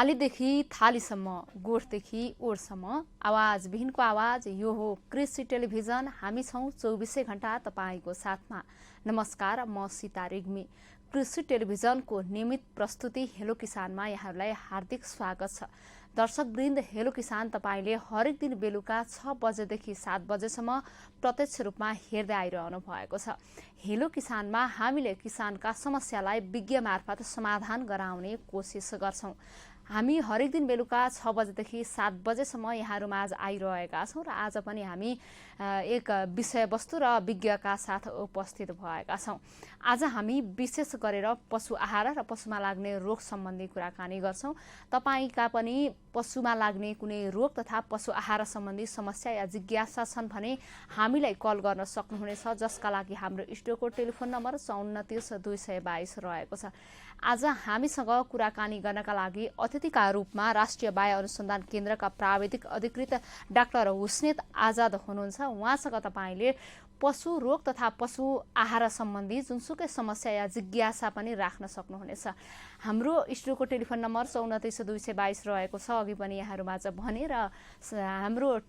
आलीदेखि थालीसम्म, गोठदेखि ओठसम्म, आवाजविहीनको आवाज। यो हो कृषि टेलिभिजन। हामी छौँ 24 घण्टा तपाईँको साथमा। नमस्कार, म सीता रेग्मी। कृषि टेलिभिजनको नियमित प्रस्तुति हेलो किसानमा यहाँहरूलाई हार्दिक स्वागत छ। दर्शकवृन्द, हेलो किसान तपाईँले हरेक दिन बेलुका 6 बजेदेखि 7 बजेसम्म प्रत्यक्ष रूपमा हेर्दै आइरहनु भएको छ। हेलो किसानमा हामीले किसानका समस्यालाई विज्ञ मार्फत समाधान गराउने कोसिस गर्छौँ। हामी हरेक दिन बेलुका 6 बजेदेखि 7 बजेसम्म यहाँहरूमा आज आइरहेका छौँ र आज पनि हामी एक विषयवस्तु र विज्ञका साथ उपस्थित भएका छौँ। आज हामी विशेष गरेर पशु आहार र पशुमा लाग्ने रोग सम्बन्धी कुराकानी गर्छौँ। तपाईँका पनि पशुमा लाग्ने कुनै रोग तथा पशु आहार सम्बन्धी समस्या या जिज्ञासा छन् भने हामीलाई कल गर्न सक्नुहुनेछ, जसका लागि हाम्रो स्टुडियोको टेलिफोन नम्बर 29 222 रहेको छ। आज हामीसँग कुराकानी गर्नका लागि अतिथिका रूपमा राष्ट्रिय बाय अनुसन्धान केन्द्रका प्राविधिक अधिकृत डाक्टर हुस्नेत आजाद हुनुहुन्छ। उहाँसँग तपाईँले पशु रोग तथा पशु आहार सम्बन्धी जुनसुकै समस्या या जिज्ञासा पनि राख्न सक्नुहुनेछ। हाम्रो स्टुडियोको टेलिफोन नम्बर 29 222 रहेको छ, अघि पनि यहाँहरूमा भने, र हाम्रो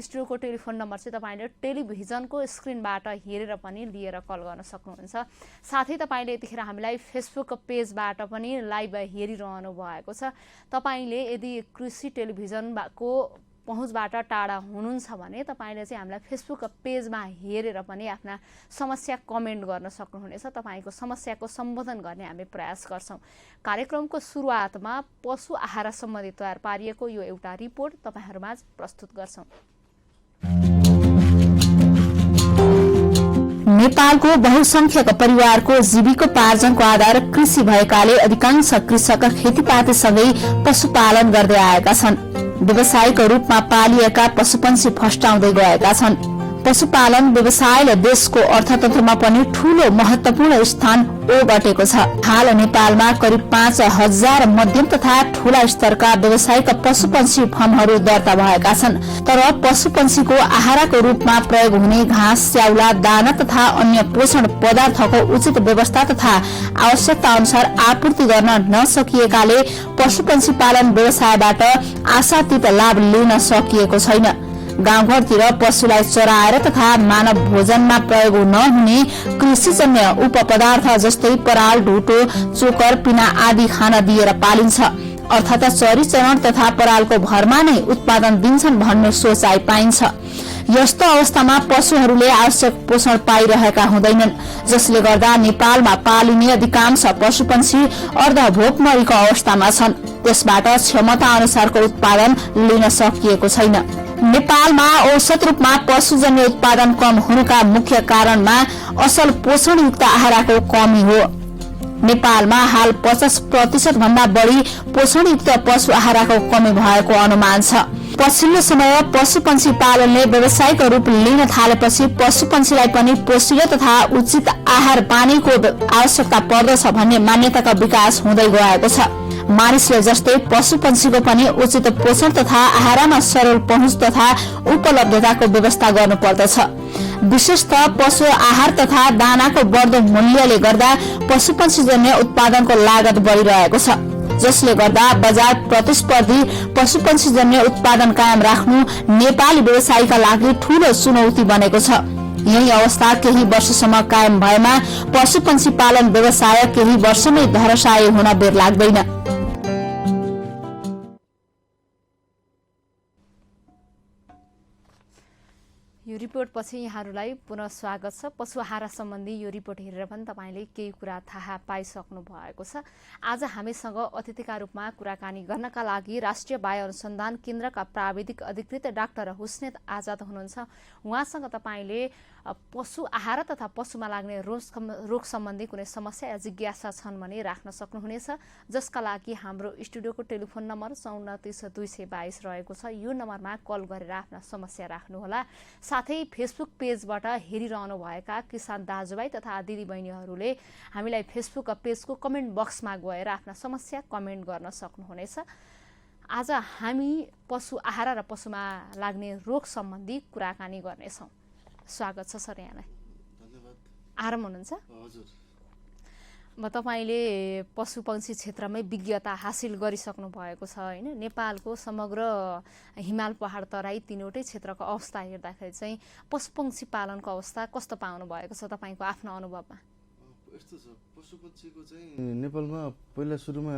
स्टुडियोको टेलिफोन नम्बर चाहिँ तपाईँले टेलिभिजनको स्क्रिनबाट हेरेर पनि लिएर कल गर्न सक्नुहुन्छ। साथै तपाईँले यतिखेर हामीलाई फेसबुक पेजबाट पनि लाइभ हेरिरहनु भएको छ। तपाईँले यदि कृषि टेलिभिजनको पहुँचबाट टाढा हुनुहुन्छ भने तपाईँले चाहिँ हामीलाई फेसबुक पेजमा हेरेर पनि आफ्ना समस्या कमेन्ट गर्न सक्नुहुनेछ। तपाईँको समस्याको सम्बोधन गर्ने हामी प्रयास गर्छौँ। कार्यक्रमको सुरुवातमा पशु आहार सम्बन्धी तयार पारिएको यो एउटा रिपोर्ट तपाईँहरूमा प्रस्तुत गर्छौँ। नेपालको बहुसंख्यक परिवारको जीविकोपार्जनको आधार कृषि भएकाले अधिकांश कृषक खेतीपातीसँगै पशुपालन गर्दै आएका छन्। व्यावसायिक रूपमा पालिएका पशुपन्छी फस्टाउँदै गएका छन्। पशुपालन व्यवसायले देशको अर्थतन्त्रमा पनि ठूलो महत्वपूर्ण स्थान ओगटेको छ। हाल नेपालमा करिब 5000 मध्यम तथा ठूला स्तरका व्यावसायिक पशुपन्छी फर्महरू दर्ता भएका छन्। तर पशुपन्छीको आहारको रूपमा प्रयोग हुने घाँस, स्याउला, दाना तथा अन्य पोषण पदार्थको उचित व्यवस्था तथा आवश्यकता अनुसार आपूर्ति गर्न नसकिएकाले पशुपन्छी पालन व्यवसायबाट आशातीत लाभ लिन सकिएको छैन। गाउँघरतिर पशुलाई चराएर तथा मानव भोजनमा प्रयोग नहुने कृषिजन्य उपपदार्थ जस्तै पराल, ढुटो, चोकर, पिना आदि खान दिएर पालिन्छ। अर्थात् चरी चरण तथा परालको भरमा नै उत्पादन दिन्छन् भन्ने सोचाइ पाइन्छ। यस्तो अवस्थामा पशुहरूले आवश्यक पोषण पाइरहेका हुँदैनन्, जसले गर्दा नेपालमा पालिने अधिकांश पशुपन्छी अर्धभोकमरीको अवस्थामा छन्। त्यसबाट क्षमता अनुसारको उत्पादन लिन सकिएको छैन। नेपालमा औसत रूपमा पशुजन्य उत्पादन कम हुनुका मुख्य कारणमा असल पोषणयुक्त आहारको कमी हो। नेपालमा हाल 50% भन्दा बढी पोषणयुक्त पशु आहारको कमी भएको अनुमान छ। पछिल्लो समय पशुपन्छी पालनले व्यावसायिक रूप लिन थालेपछि पशुपन्छीलाई पनि पोषिलो तथा उचित आहार पानीको आवश्यकता पर्दछ भन्ने मान्यताको विकास हुँदै गएको छ। मानिसले जस्तै पशुपन्छीको पनि उचित पोषण तथा आहारमा सरल पहुँच तथा उपलब्धताको व्यवस्था गर्नुपर्दछ। विशेषतः पशु आहार तथा दानाको बढ्दो मूल्यले गर्दा पशुपन्छीजन्य उत्पादनको लागत बढिरहेको छ, जसले गर्दा बजार प्रतिस्पर्धी पशुपन्छीजन्य उत्पादन कायम राख्नु नेपाली व्यवसायीका लागि ठूलो चुनौती बनेको छ। यही अवस्था केही वर्षसम्म कायम भएमा पशुपन्छी पालन व्यवसाय केही वर्षमै धराशायी हुन बेर लाग्दैन। यो रिपोर्टपछि यहाँहरूलाई पुनः स्वागत छ। पशु आहार सम्बन्धी यो रिपोर्ट हेरेर पनि तपाईँले केही कुरा थाहा पाइसक्नु भएको छ। आज हामीसँग अतिथिका रूपमा कुराकानी गर्नका लागि राष्ट्रिय बाय अनुसन्धान केन्द्रका प्राविधिक अधिकृत डाक्टर हुस्नेत आजाद हुनुहुन्छ। उहाँसँग तपाईँले पशु आहार तथा पशुमा लाग्ने रोग सम्बन्धी कुनै समस्या या जिज्ञासा छन् भने राख्न सक्नुहुनेछ, जसका लागि हाम्रो स्टुडियोको टेलिफोन नम्बर 29 222 रहेको छ। यो नम्बरमा कल गरेर आफ्ना समस्या राख्नुहोला। साथै फेसबुक पेजबाट हेरिरहनु भएका किसान दाजुभाइ तथा दिदीबहिनीहरूले हामीलाई फेसबुक पेजको कमेन्ट बक्समा गएर आफ्ना समस्या कमेन्ट गर्न सक्नुहुनेछ। आज हामी पशु आहार र पशुमा लाग्ने रोग सम्बन्धी कुराकानी गर्नेछौँ। स्वागत छ सर यहाँलाई। धन्यवाद। आराम हुनुहुन्छ? हजुर। तपाईँले पशुपक्षी क्षेत्रमै विज्ञता हासिल गरिसक्नु भएको छ होइन। नेपालको समग्र हिमाल पहाड तराई तीनवटै क्षेत्रको अवस्था हेर्दाखेरि चाहिँ पशुपक्षी पालनको अवस्था कस्तो पाउनु भएको छ तपाईँको आफ्नो अनुभवमा? यस्तो छ, पशुपक्षीको चाहिँ नेपालमा पहिला सुरुमा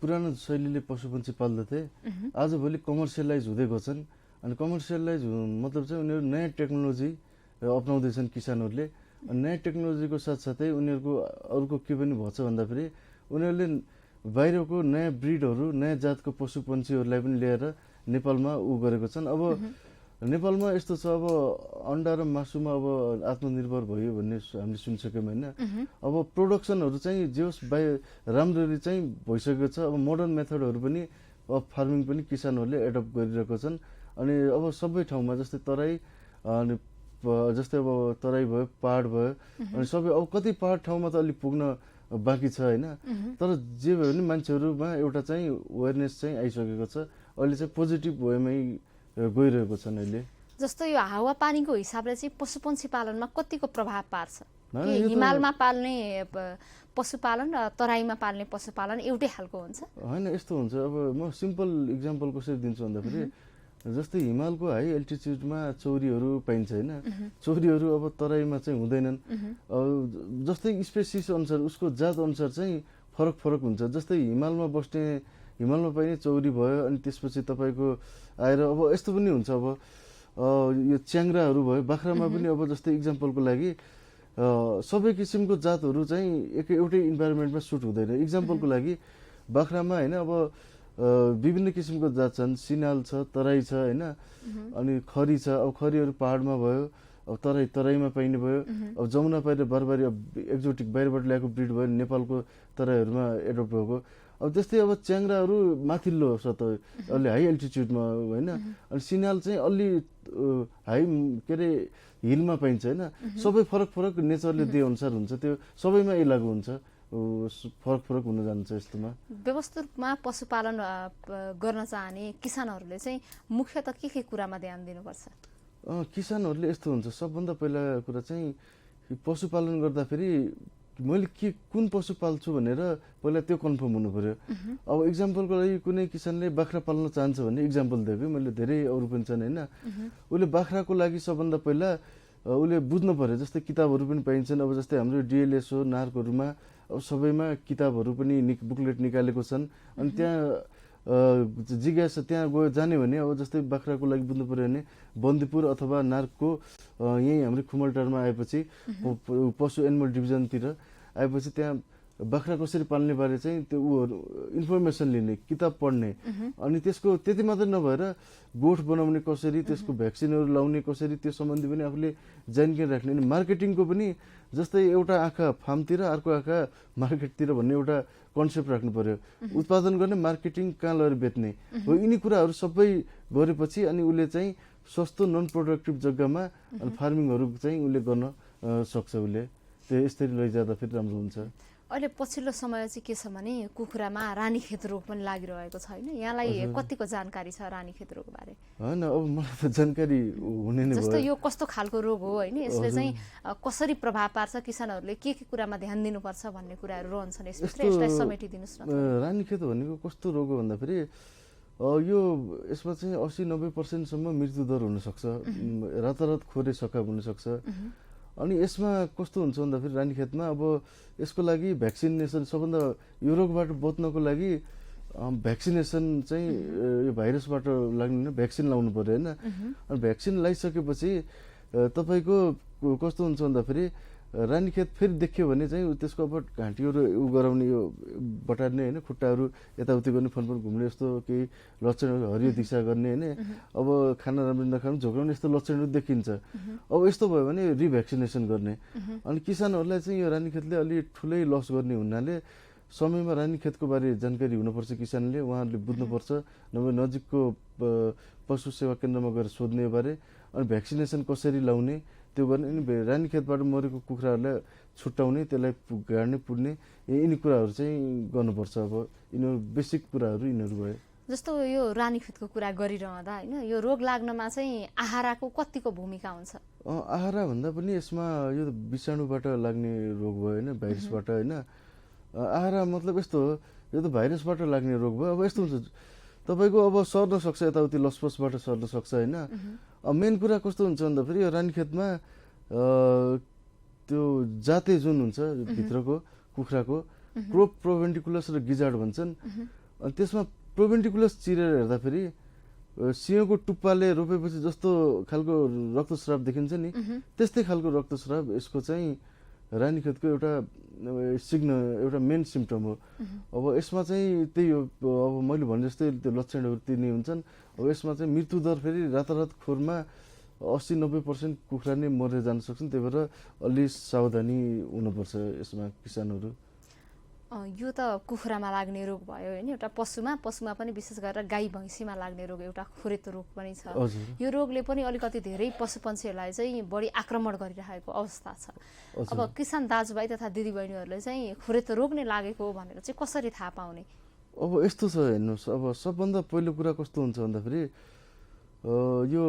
पुरानो शैलीले पशुपक्षी पाल्दथे, आजभोलि कमर्सियलाइज हुँदै गएछन्। अनि कमर्सियलाइज मतलब चाहिँ उनीहरू नयाँ टेक्नोलोजी अप्नाउँदैछन् किसानहरूले। नयाँ टेक्नोलोजीको साथसाथै उनीहरूको अर्को के पनि भन्छ भन्दाखेरि उनीहरूले बाहिरको नयाँ ब्रिडहरू नयाँ जातको पशुपन्छीहरूलाई पनि ल्याएर नेपालमा गरेको छन्। अब नेपालमा यस्तो छ, अब अन्डा र मासुमा अब आत्मनिर्भर भयो भन्ने हामीले सुनिसक्यौँ होइन। अब प्रोडक्सनहरू चाहिँ जे होस् राम्ररी चाहिँ भइसकेको छ। अब मोडर्न मेथडहरू पनि फार्मिङ पनि किसानहरूले एडप्ट गरिरहेको छन्। अनि अब सबै ठाउँमा जस्तै तराई अनि जस्तै अब तराई भयो, पहाड भयो, अनि सबै अब कति पहाड ठाउँमा त अलिक पुग्न बाँकी छ होइन। तर जे भयो भने मान्छेहरूमा एउटा चाहिँ अवेरनेस चाहिँ आइसकेको छ। अहिले चाहिँ पोजिटिभ वेमै गइरहेको छन् अहिले। जस्तो यो हावापानीको हिसाबले चाहिँ पशुपक्षी पालनमा कतिको प्रभाव पार्छ? हिमालमा पाल्ने पशुपालन र तराईमा पाल्ने पशुपालन एउटै खालको हुन्छ? होइन, यस्तो हुन्छ। अब म सिम्पल इक्जाम्पल कसरी दिन्छु भन्दाखेरि जस्तै हिमालको हाई एल्टिच्युडमा चौरीहरू पाइन्छ होइन। चौरीहरू अब तराईमा चाहिँ हुँदैनन्। जस्तै स्पेसिस अनुसार उसको जात अनुसार चाहिँ फरक फरक हुन्छ। जस्तै हिमालमा बस्ने हिमालमा पाइने चौरी भयो, अनि त्यसपछि तपाईँको आएर अब यस्तो पनि हुन्छ। अब यो च्याङ्राहरू भयो, बाख्रामा पनि अब जस्तै इक्जाम्पलको लागि सबै किसिमको जातहरू चाहिँ एउटै इन्भाइरोमेन्टमा सुट हुँदैन। इक्जाम्पलको लागि बाख्रामा होइन अब विभिन्न किसिमको जात छन्। सिनाल छ, तराई छ होइन, अनि खरी छ। अब खरीहरू पहाडमा भयो, अब तराईमा पाइने भयो। अब जमुना पाइने बारबारी एक्जोटिक बाहिरबाट ल्याएको ब्रिड भयो, नेपालको तराईहरूमा एडप्ट भएको। अब त्यस्तै अब च्याङ्राहरू माथिल्लो सतह अलि हाई एल्टिच्युडमा होइन। अनि सिनाल चाहिँ अलि हाई के अरे हिलमा पाइन्छ होइन। सबै फरक फरक नेचरले दिए अनुसार हुन्छ, त्यो सबैमा यही लागु हुन्छ। फरक फरक हुन जान्छ यस्तोमा। व्यवस्थित रूपमा पशुपालन गर्न चाहने किसानहरूले चाहिँ मुख्यतः के कुरामा ध्यान दिनुपर्छ? किसानहरूले यस्तो हुन्छ, सबभन्दा पहिला कुरा चाहिँ पशुपालन गर्दाखेरि मैले कुन पशु पाल्छु भनेर पहिला त्यो कन्फर्म हुनु पर्यो। अब इक्जाम्पलको लागि कुनै किसानले बाख्रा पाल्न चाहन्छ भने इक्जाम्पल दिएको, मैले धेरै अरू पनि छन् होइन। उसले बाख्राको लागि सबभन्दा पहिला उसले बुझ्नु पर्यो। जस्तै किताबहरू पनि पाइन्छन्। अब जस्तै हाम्रो डिएलएसओ नार्कहरूमा अब सबैमा किताबहरू पनि बुकलेट निकालेको छन्। अनि त्यहाँ जिज्ञासा त्यहाँ गयो जाने भने अब जस्तै बाख्राको लागि बुझ्नु पर्यो भने बन्दीपुर अथवा नार्कको यहीँ हाम्रो खुमलटारमा आएपछि पशु एनिमल डिभिजनतिर आएपछि त्यहाँ बाख्रा कसरी पाल्ने बारे चाहिँ त्यो इन्फर्मेसन लिने, किताब पढ्ने। अनि त्यसको त्यति मात्रै नभएर गोठ बनाउने कसरी, त्यसको भ्याक्सिनहरू लाउने कसरी, त्यो सम्बन्धी पनि आफूले जानकारी राख्ने। अनि मार्केटिङको पनि जस्तै एउटा आँखा फार्मतिर अर्को आँखा मार्केटतिर भन्ने एउटा कन्सेप्ट राख्नु पर्यो। उत्पादन गर्ने, मार्केटिङ कहाँ लगेर बेच्ने हो, यिनी कुराहरू सबै गरेपछि अनि उसले चाहिँ सस्तो नन प्रोडक्टिभ जग्गामा फार्मिङहरू चाहिँ उसले गर्न सक्छ। उसले त्यो यसरी लैजाँदा फेरि राम्रो हुन्छ। अहिले पछिल्लो समय चाहिँ के छ भने कुखुरामा रानीखेत रोग पनि लागिरहेको छ होइन। यहाँलाई कतिको जानकारी छ रानीखेत रोग बारे? होइन, अब मलाई त जानकारी हुने नै भयो। जस्तो यो कस्तो खालको रोग हो होइन, यसले चाहिँ कसरी प्रभाव पार्छ, किसानहरूले के कुरामा ध्यान दिनुपर्छ भन्ने कुराहरू रहन्छन् यसभित्र, यसलाई समेटिदिनुहोस् न। रानीखेत भनेको कस्तो रोग हो भन्दाखेरि यो यसमा चाहिँ 80-90% मृत्युदर हुनसक्छ, रातारात खोरे सकाप हुनसक्छ। अनि यसमा कस्तो हुन्छ भन्दाखेरि रानीखेतमा अब यसको लागि भ्याक्सिनेसन, सबभन्दा यो रोगबाट बच्नको लागि भ्याक्सिनेसन चाहिँ यो भाइरसबाट लाग्ने भ्याक्सिन लाउनु पर्यो होइन। अनि भ्याक्सिन लगाइसकेपछि तपाईँको कस्तो हुन्छ भन्दाखेरि रानीखेत फेरि देखियो भने चाहिँ त्यसको अब घाँटीहरू गराउने, यो बटार्ने होइन, खुट्टाहरू यताउति गर्ने, फनफन घुम्ने, यस्तो केही लक्षणहरू, हरियो दिशा गर्ने होइन, अब खाना राम्रो नखानु, झोक्राउने, यस्तो लक्षणहरू देखिन्छ। अब यस्तो भयो भने रिभ्याक्सिनेसन गर्ने। अनि किसानहरूलाई चाहिँ यो रानीखेतले अलि ठुलै लस गर्ने हुनाले समयमा रानीखेतको बारे जानकारी हुनुपर्छ किसानले, उहाँहरूले बुझ्नुपर्छ। नभए नजिकको पशु सेवा केन्द्रमा गएर सोध्ने बारे, अनि भ्याक्सिनेसन कसरी लाउने त्यो गर्ने। अनि रानीखेतबाट मरेको कुखुराहरूलाई छुट्याउने, त्यसलाई गाड्ने, पुर्ने, यिनी कुराहरू चाहिँ गर्नुपर्छ। अब यिनीहरू बेसिक कुराहरू यिनीहरू भयो। जस्तो यो रानीखेतको कुरा गरिरहँदा होइन, यो रोग लाग्नमा चाहिँ आहाराको कतिको भूमिका हुन्छ? आहारा भन्दा पनि यसमा यो विषाणुबाट लाग्ने रोग भयो होइन, भाइरसबाट होइन। आहारा मतलब यस्तो हो, यो त भाइरसबाट लाग्ने रोग भयो। अब यस्तो हुन्छ तपाईँको अब सर्न सक्छ, यताउति लसपसबाट सर्न सक्छ होइन। अब मेन कुरा कस्तो हुन्छ भन्दाखेरि यो रानीखेतमा त्यो जाते जुन हुन्छ भित्रको कुखुराको प्रोभेन्टिकुलस र गिजार्ड भन्छन्। अनि त्यसमा प्रोभेन्टिकुलस चिरेर हेर्दाखेरि सिंहको टुप्पाले रोपेपछि जस्तो खालको रक्तस्राव देखिन्छ नि, त्यस्तै खालको रक्तस्राव यसको चाहिँ रानीखेतको एउटा एउटा मेन सिम्पटम हो। अब यसमा चाहिँ त्यही हो, अब मैले भने जस्तै त्यो लक्षणहरू तिनी हुन्छन्। अब यसमा चाहिँ मृत्युदर फेरि रातारात खोरमा 80-90% कुखुरा नै मरेर जान सक्छन्। त्यही भएर अलि सावधानी हुनुपर्छ यसमा किसानहरू। यो त कुखुरामा लाग्ने रोग भयो होइन। एउटा पशुमा पनि विशेष गरेर गाई भैँसीमा लाग्ने रोग एउटा खुरेत रोग पनि छ। यो रोगले पनि अलिकति धेरै पशुपन्छीहरूलाई चाहिँ बढी आक्रमण गरिरहेको अवस्था छ। अब किसान दाजुभाइ तथा दिदीबहिनीहरूले चाहिँ खुरेत रोग नै लागेको हो भनेर चाहिँ कसरी थाहा पाउने? अब यस्तो छ हेर्नुहोस्, अब सबभन्दा पहिलो कुरा कस्तो हुन्छ भन्दाखेरि यो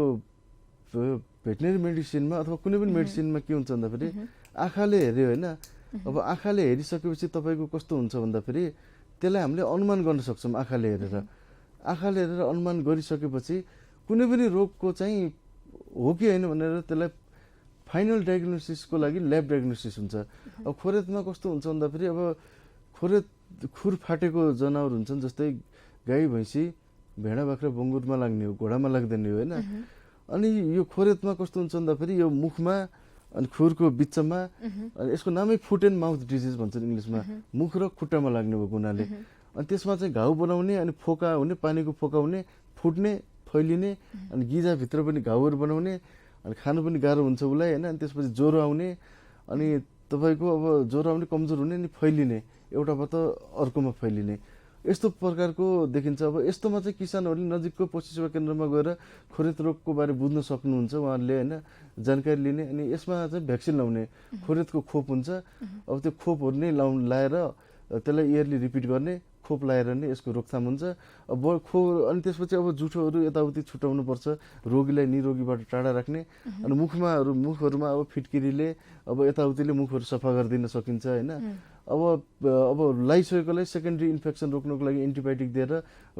भेटनेरी मेडिसिनमा अथवा कुनै पनि मेडिसिनमा के हुन्छ भन्दाखेरि आँखाले हेऱ्यो होइन। अब आँखाले हेरिसकेपछि तपाईँको कस्तो हुन्छ भन्दाखेरि त्यसलाई हामीले अनुमान गर्न सक्छौँ। आँखाले हेरेर अनुमान गरिसकेपछि कुनै पनि रोगको चाहिँ हो कि होइन भनेर त्यसलाई फाइनल डायग्नोसिसको लागि ल्याब डायग्नोसिस हुन्छ। अब खोरेतमा कस्तो हुन्छ भन्दाखेरि अब खुर फाटेको जनावर हुन्छन्, जस्तै गाई भैँसी भेडा बाख्रा बङ्गुरमा लाग्ने हो, घोडामा लाग्दैन हो होइन। अनि यो खोरेतमा कस्तो हुन्छ भन्दाखेरि यो मुखमा अनि खुरको बिचमा, अनि यसको नामै फुट एन्ड माउथ डिजिज भन्छन् इङ्ग्लिसमा, मुख र खुट्टामा लाग्ने भएको हुनाले। अनि त्यसमा चाहिँ घाउ बनाउने, अनि फोका हुने, पानीको फोका हुने, फुट्ने, फैलिने, अनि गिजाभित्र पनि घाउहरू बनाउने, अनि खानु पनि गाह्रो हुन्छ उसलाई होइन। अनि त्यसपछि ज्वरो आउने, अनि तपाईँको अब ज्वरो आउने, कमजोर हुने, अनि फैलिने, एउटाबाट अर्कोमा फैलिने, यस्तो प्रकारको देखिन्छ। अब यस्तोमा चाहिँ किसानहरूले नजिकको पशु सेवा केन्द्रमा गएर खुरेत रोगको बारे बुझ्न सक्नुहुन्छ उहाँहरूले होइन, जानकारी लिने। अनि यसमा चाहिँ भ्याक्सिन लाउने, खुरेतको खोप हुन्छ। अब त्यो खोपहरू नै लाएर त्यसलाई इयरली रिपिट गर्ने, खोप लाएर नै यसको रोकथाम हुन्छ। अब अनि त्यसपछि अब जुठोहरू यताउति छुटाउनुपर्छ, रोगीलाई निरोगीबाट टाढा राख्ने। अनि मुखहरूमा अब फिटकिरीले अब यताउतिले मुखहरू सफा गरिदिन सकिन्छ होइन। अब लागिसकेकोलाई सेकेन्डरी इन्फेक्सन रोक्नको लागि एन्टिबायोटिक दिएर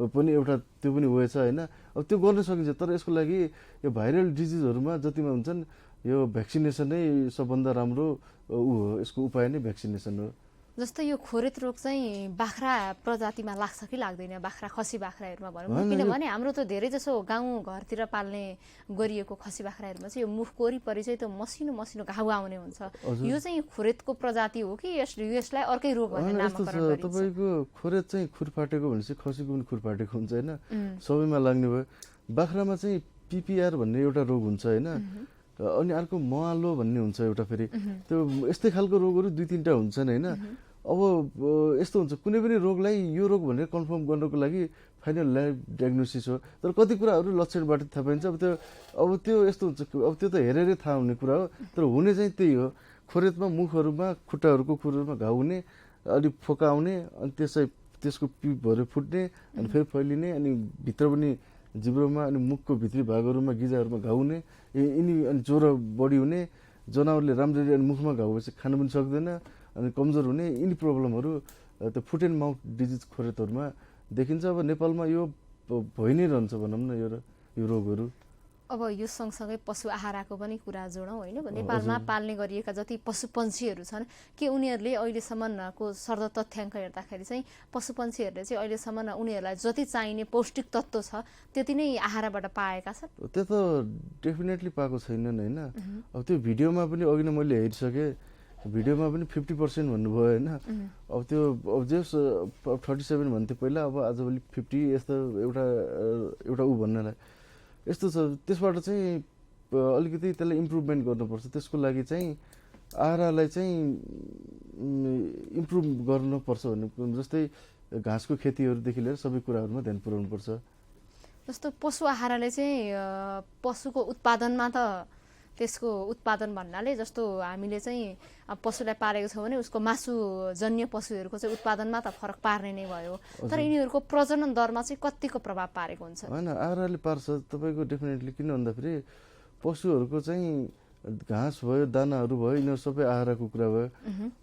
पनि एउटा त्यो पनि वे छ होइन। अब त्यो गर्न सकिन्छ, तर यसको लागि यो भाइरल डिजिजहरूमा जतिमा हुन्छन् यो भ्याक्सिनेसन नै सबभन्दा राम्रो हो, यसको उपाय नै भ्याक्सिनेसन हो। जस्तै यो खोरेत रोग चाहिँ बाख्रा प्रजातिमा लाग्छ कि लाग्दैन? बाख्रा खसी बाख्राहरूमा भनौँ, किनभने हाम्रो त धेरै जसो गाउँ घरतिर पाल्ने गरिएको खसी बाख्राहरूमा चाहिँ यो मुखको वरिपरि चाहिँ त्यो मसिनो घाउ आउने हुन्छ। यो चाहिँ खोरेतको प्रजाति हो कि यसलाई अर्कै रोग भनेर नामकरण गरिन्छ? तपाईँको खोरेत चाहिँ खुर फाटेको भनेपछि खसीको पनि खुर फाटेको हुन्छ होइन, सबैमा लाग्ने भयो। बाख्रामा चाहिँ पिपिआर भन्ने एउटा रोग हुन्छ होइन, अनि अर्को मआलो भन्ने हुन्छ एउटा फेरि। त्यो यस्तै खालको रोगहरू 2-3टा हुन्छन् होइन। अब यस्तो हुन्छ, कुनै पनि रोगलाई यो रोग भनेर कन्फर्म गर्नको लागि फाइनल ल्याब डायग्नोसिस हो, तर कति कुराहरू लक्षणबाट थाहा पाइन्छ। अब त्यो यस्तो हुन्छ, अब त्यो त हेरेरै थाहा हुने कुरा हो, तर हुने चाहिँ त्यही हो। खोरेतमा मुखहरूमा खुट्टाहरूको खुरहरूमा घाउ हुने, अलिक फोका आउने, अनि त्यसको पिपहरू फुट्ने, अनि फेरि फैलिने, अनि भित्र पनि जिब्रोमा अनि मुखको भित्री भागहरूमा गिजाहरूमा घाउ हुने, अनि ज्वरो बढी हुने, जनावरले राम्ररी अनि मुखमा घाउ भएपछि खानु पनि सक्दैन, अनि कमजोर हुने, यिनी प्रब्लमहरू त्यो फुट एन्ड माउथ डिजिज खोरेतहरूमा देखिन्छ। अब नेपालमा यो भइ नै रहन्छ भनौँ न यो रोगहरू। अब यो सँगसँगै पशु आहाराको पनि कुरा जोडौँ होइन। नेपालमा पाल्ने गरिएका जति पशुपन्छीहरू छन् के उनीहरूले अहिलेसम्मको सर्द तथ्याङ्क हेर्दाखेरि चाहिँ पशुपन्छीहरूले चाहिँ अहिलेसम्म उनीहरूलाई जति चाहिने पौष्टिक तत्त्व छ त्यति नै आहारबाट पाएका छन्? त्यो त डेफिनेटली पाएको छैनन् होइन। अब त्यो भिडियोमा पनि अघि नै मैले हेरिसकेँ, भिडियोमा पनि 50% भन्नुभयो होइन। अब त्यो जस 37 भन्थ्यो पहिला, अब आजभोलि 50 यस्तो एउटा ऊ भन्नलाई यस्तो छ। त्यसबाट चाहिँ अलिकति त्यसलाई इम्प्रुभमेन्ट गर्नुपर्छ। त्यसको लागि चाहिँ आहारालाई चाहिँ इम्प्रुभ गर्नुपर्छ भन्ने, जस्तै घाँसको खेतीहरूदेखि लिएर सबै कुराहरूमा ध्यान पुर्याउनुपर्छ। जस्तो पशु आहाराले चाहिँ पशुको उत्पादनमा त त्यसको उत्पादन भन्नाले जस्तो हामीले चाहिँ पशुलाई पालेको छौँ भने उसको मासुजन्य पशुहरूको चाहिँ उत्पादनमा त फरक पार्ने नै भयो, तर यिनीहरूको प्रजनन दरमा चाहिँ कतिको प्रभाव पारेको हुन्छ? होइन, आहाराले पार्छ तपाईँको डेफिनेटली। किन भन्दाखेरि पशुहरूको चाहिँ घाँस भयो, दानाहरू भयो, यिनीहरू सबै आहाराको कुरा भयो।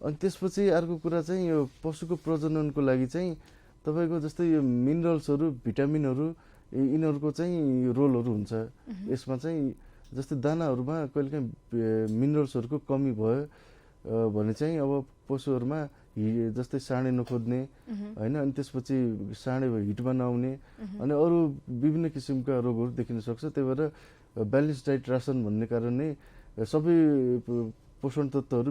अनि त्यसपछि अर्को कुरा चाहिँ यो पशुको प्रजननको लागि चाहिँ तपाईँको जस्तै यो मिनरल्सहरू, भिटामिनहरू यिनीहरूको चाहिँ रोलहरू हुन्छ यसमा चाहिँ। जस्तै दानाहरूमा कहिलेकाहीँ मिनरल्सहरूको कमी भयो भने चाहिँ अब पशुहरूमा जस्तै साँडे नखोज्ने होइन, अनि त्यसपछि साँडे हिटमा नआउने अनि अरू विभिन्न किसिमका रोगहरू देखिन सक्छ। त्यही भएर ब्यालेन्स डाइट रासन भन्ने कारणले सबै पोषण तत्त्वहरू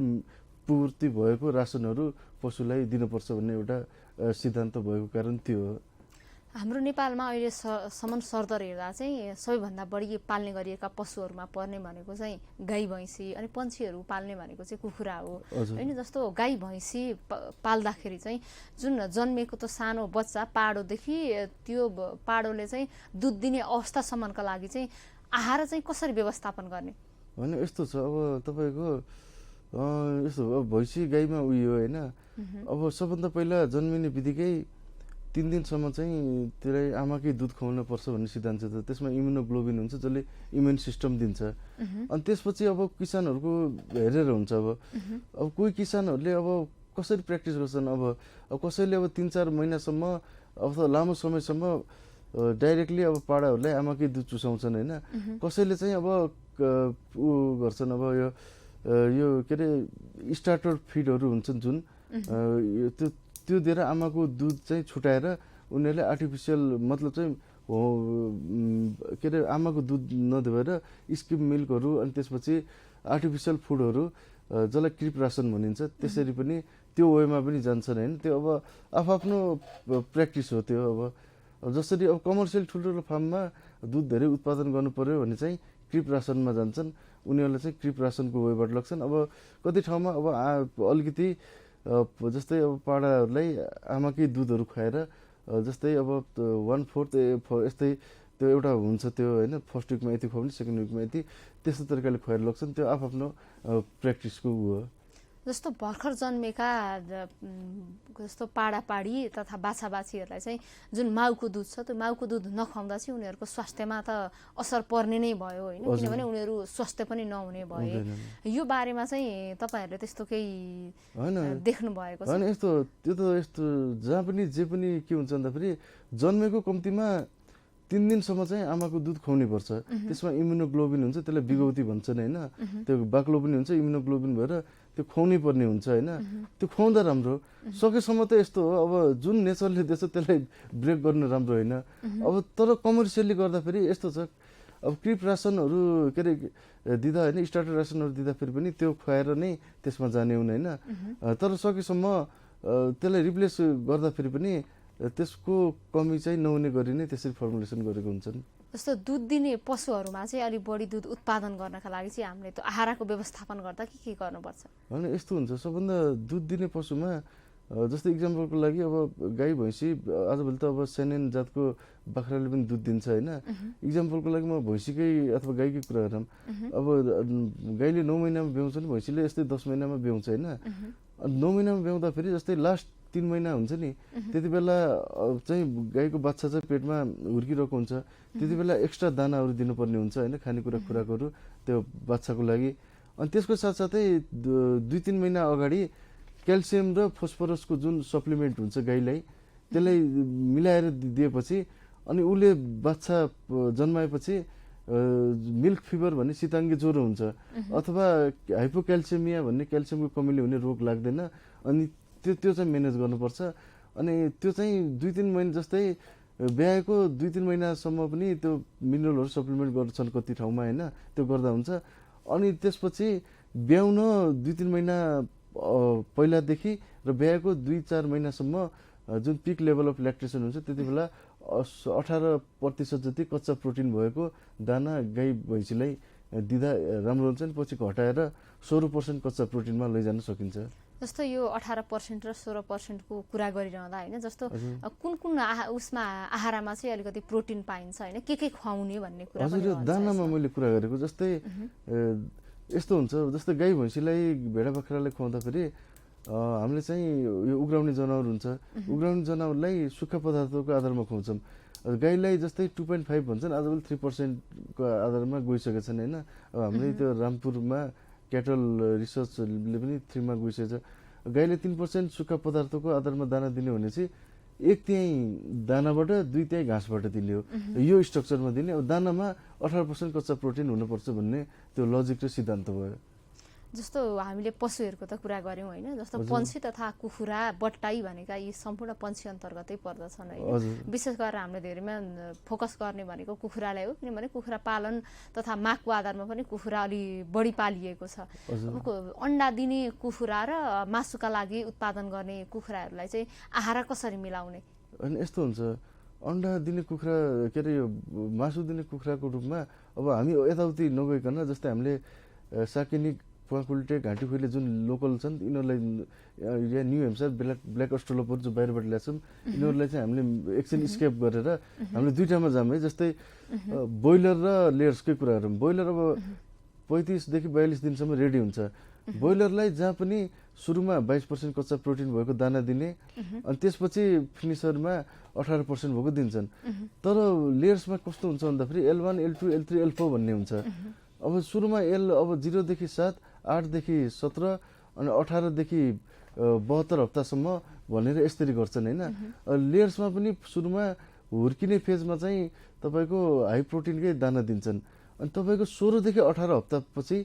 पूर्ति भएको रासनहरू पशुलाई दिनुपर्छ भन्ने एउटा सिद्धान्त भएको कारण त्यो हो। हाम्रो नेपालमा अहिलेसम्म सरदर हेर्दा चाहिँ सबैभन्दा बढी पाल्ने गरिएका पशुहरूमा पर्ने भनेको चाहिँ गाई भैँसी, अनि पन्छीहरू पाल्ने भनेको चाहिँ कुखुरा हो होइन। जस्तो गाई भैँसी पाल्दाखेरि चाहिँ जुन जन्मेको त सानो बच्चा पाडोदेखि त्यो पाडोले चाहिँ दुध दिने अवस्थासम्मका लागि चाहिँ आहार चाहिँ कसरी व्यवस्थापन गर्ने? होइन यस्तो छ, अब तपाईँको यस्तो अब भैँसी गाईमा उयो होइन, अब सबभन्दा पहिला जन्मिने बित्तिकै 3 दिनसम्म चाहिँ त्यसलाई आमाकै दुध खुवाउनु पर्छ भन्ने सिद्धान्त छ। त्यसमा इम्युनोग्लोबिन हुन्छ जसले इम्युन सिस्टम दिन्छ। अनि त्यसपछि अब किसानहरूको हेरेर हुन्छ। अब कोही किसानहरूले अब कसरी प्र्याक्टिस गर्छन्, अब कसैले अब 3-4 महिनासम्म अथवा लामो समयसम्म डाइरेक्टली अब पाडाहरूलाई आमाकै दुध चुसाउँछन् होइन। कसैले चाहिँ अब ऊ गर्छन्, अब यो के अरे स्टार्टर फिडहरू हुन्छन् जुन त्यो दिएर आमाको दुध चाहिँ छुटाएर उनीहरूले आर्टिफिसियल मतलब चाहिँ के अरे आमाको दुध नदिएर स्किम मिल्कहरू अनि त्यसपछि आर्टिफिसियल फुडहरू जसलाई क्रिप रासन भनिन्छ त्यसरी पनि त्यो वेमा पनि जान्छन् होइन। त्यो अब आफ्नो प्र्याक्टिस हो त्यो। अब जसरी अब कमर्सियल ठुल्ठुलो फार्ममा दुध धेरै उत्पादन गर्नु पर्यो भने चाहिँ क्रिप रासनमा जान्छन्, उनीहरूले चाहिँ क्रिप रासनको वेबाट लाग्छन्। अब कति ठाउँमा अब अलिकति जस्तै अब पाडाहरूलाई आमाकै दुधहरू खुवाएर जस्तै अब 1/4 यस्तै त्यो एउटा हुन्छ त्यो होइन, फर्स्ट विकमा यति खुवाउने, सेकेन्ड विकमा यति, त्यस्तो तरिकाले खुवाएर लग्छन्। त्यो आफ्नो प्र्याक्टिसको ऊ हो। जस्तो भर्खर जन्मेका जस्तो पाडापाडी तथा बाछा बाछीहरूलाई चाहिँ जुन माउको दुध छ त्यो माउको दुध नखुवाउँदा चाहिँ उनीहरूको स्वास्थ्यमा त असर पर्ने नै भयो होइन, किनभने उनीहरू स्वस्थ पनि नहुने भए। यो बारेमा चाहिँ तपाईँहरूले त्यस्तो केही देख्नु भएको छ? होइन यस्तो त्यो त यस्तो जहाँ पनि जे पनि के हुन्छ भन्दाखेरि जन्मेको कम्तीमा 3 दिनसम्म चाहिँ आमाको दुध खुवाउनै पर्छ। त्यसमा इम्युनोग्लोबिन हुन्छ, त्यसलाई बिगौती भन्छन् होइन। त्यो बाक्लो पनि हुन्छ, इम्युनोग्लोबिन भएर त्यो खुवाउनै पर्ने हुन्छ होइन। त्यो खुवाउँदा राम्रो, सकेसम्म त यस्तो हो अब जुन नेचरले दिएछ त्यसलाई ब्रेक गर्नु राम्रो होइन। अब तर कमर्सियली गर्दाखेरि यस्तो छ, अब क्रिप रासनहरू के अरे दिँदा होइन, स्टार्टर रासनहरू दिँदाखेरि पनि त्यो खुवाएर नै त्यसमा जाने हुन् होइन। तर सकेसम्म त्यसलाई रिप्लेस गर्दाखेरि पनि त्यसको कमी चाहिँ नहुने गरी नै त्यसरी फर्मुलेसन गरेको हुन्छन्। जस्तो दुध दिने पशुहरूमा चाहिँ अलिक बढी दुध उत्पादन गर्नका लागि चाहिँ हामीले त्यो आहारको व्यवस्थापन गर्दा के गर्नुपर्छ? होइन यस्तो हुन्छ, सबभन्दा दुध दिने पशुमा जस्तै इक्जाम्पलको लागि अब गाई भैँसी आजभोलि त अब सेनेन जातको बाख्राले पनि दुध दिन्छ होइन। इक्जाम्पलको लागि म भैँसीकै अथवा गाईकै कुरा गरौँ। अब गाईले 9 महिनामा ब्याउँछ नि, भैँसीले यस्तै 10 महिनामा ब्याउँछ होइन। 9 महिनामा ब्याउँदाखेरि जस्तै लास्ट 3 महिना हुन्छ नि, त्यति बेला चाहिँ गाईको बच्चा चाहिँ पेटमा हुर्किरहेको हुन्छ, त्यति बेला एक्स्ट्रा दानाहरू दिनुपर्ने हुन्छ होइन, खानेकुरा खुराकहरू त्यो बच्चाको लागि। अनि त्यसको साथसाथै 2-3 महिना अगाडि क्याल्सियम र फोस्फरसको जुन सप्लिमेन्ट हुन्छ गाईलाई, त्यसलाई मिलाएर दिएपछि अनि उसले बच्चा जन्माएपछि मिल्क फिभर भन्ने शीताङ्गी ज्वरो हुन्छ अथवा हाइपोक्याल्सियमिया भन्ने क्याल्सियमको कमीले हुने रोग लाग्दैन। अनि त्यो चाहिँ म्यानेज गर्नुपर्छ। अनि त्यो चाहिँ 2-3 महिना जस्तै ब्याएको 2-3 महिनासम्म पनि त्यो मिनरलहरू सप्लिमेन्ट गर्छन् कति ठाउँमा होइन, त्यो गर्दा हुन्छ। अनि त्यसपछि ब्याउन 2-3 महिना पहिलादेखि र ब्याएको 2-4 महिनासम्म जुन पिक लेभल अफ ल्याक्टेसन हुन्छ त्यति बेला 18% जति कच्चा प्रोटिन भएको दाना गाई भैँसीलाई दिँदा राम्रो हुन्छ नि। पछि घटाएर 16% कच्चा प्रोटिनमा लैजान सकिन्छ। जस्तो यो 18% र 16% को कुरा गरिरहँदा होइन, जस्तो कुन उसमा आहारमा चाहिँ अलिकति प्रोटिन पाइन्छ होइन, के खुवाउने भन्ने कुरा? हजुर, यो दानामा मैले कुरा गरेको जस्तै यस्तो हुन्छ, जस्तै गाई भैँसीलाई भेडा बाख्रालाई खुवाउँदाखेरि हामीले चाहिँ यो उग्राउने जनावर हुन्छ, उग्राउने जनावरलाई सुक्खा पदार्थको आधारमा खुवाउँछौँ। गाईलाई जस्तै 2.5 भन्छन्, आजभोलि 3%को आधारमा गइसकेका छन् होइन। अब हाम्रै त्यो रामपुरमा क्याटल रिसर्चले पनि 3 मा गइसकेछ। गाईले 3% सुक्खा पदार्थको आधारमा दाना दिने भनेपछि 1/3 दानाबाट 2/3 घाँसबाट दिने हो। यो स्ट्रक्चरमा दिने। अब दानामा 18% कच्चा प्रोटिन हुनुपर्छ भन्ने त्यो लजिक र सिद्धान्त भयो। जस्तो हामीले पशुहरूको त कुरा गऱ्यौँ होइन, जस्तो पन्छी तथा कुखुरा बट्टाई भनेका यी सम्पूर्ण पन्छी अन्तर्गतै पर्दछन् होइन। विशेष गरेर हामीले धेरैमा फोकस गर्ने भनेको कुखुरालाई हो, किनभने कुखुरा पालन तथा मागको आधारमा पनि कुखुरा अलि बढी पालिएको छ। अन्डा दिने कुखुरा र मासुका लागि उत्पादन गर्ने कुखुराहरूलाई चाहिँ आहार कसरी मिलाउने? अनि यस्तो हुन्छ, अन्डा दिने कुखुरा के अरे यो मासु दिने कुखुराको रूपमा अब हामी यताउति नगइकन जस्तै हामीले साकेनिक पुवाकुल्टे घाँटी खुइले जुन लोकल छन् यिनीहरूलाई या न्यू हेम्सायर ब्ल्याक अस्ट्रोलोपर जो बाहिरबाट ल्याउँछौँ यिनीहरूलाई चाहिँ हामीले एकछिन स्केप गरेर हामीले दुईटामा जाम है। जस्तै ब्रोइलर र लेयर्सकै कुरा गरौँ। ब्रोइलर अब 35 देखि 42 दिनसम्म रेडी हुन्छ। ब्रोइलरलाई जहाँ पनि सुरुमा 22% कच्चा प्रोटिन भएको दाना दिने, अनि त्यसपछि फिनिसरमा 18% भएको दिन्छन्। तर लेयर्समा कस्तो हुन्छ भन्दाखेरि L1, L2, L3, L4 भन्ने हुन्छ। अब सुरुमा अब 0 देखि 7, 8 देखि 17 अनि 18 देखि 72 हप्तासम्म भनेर यसरी गर्छन् होइन। लेयर्समा पनि सुरुमा हुर्किने फेजमा चाहिँ तपाईँको हाई प्रोटिनकै दाना दिन्छन्, अनि तपाईँको 16 देखि 18 हप्तापछि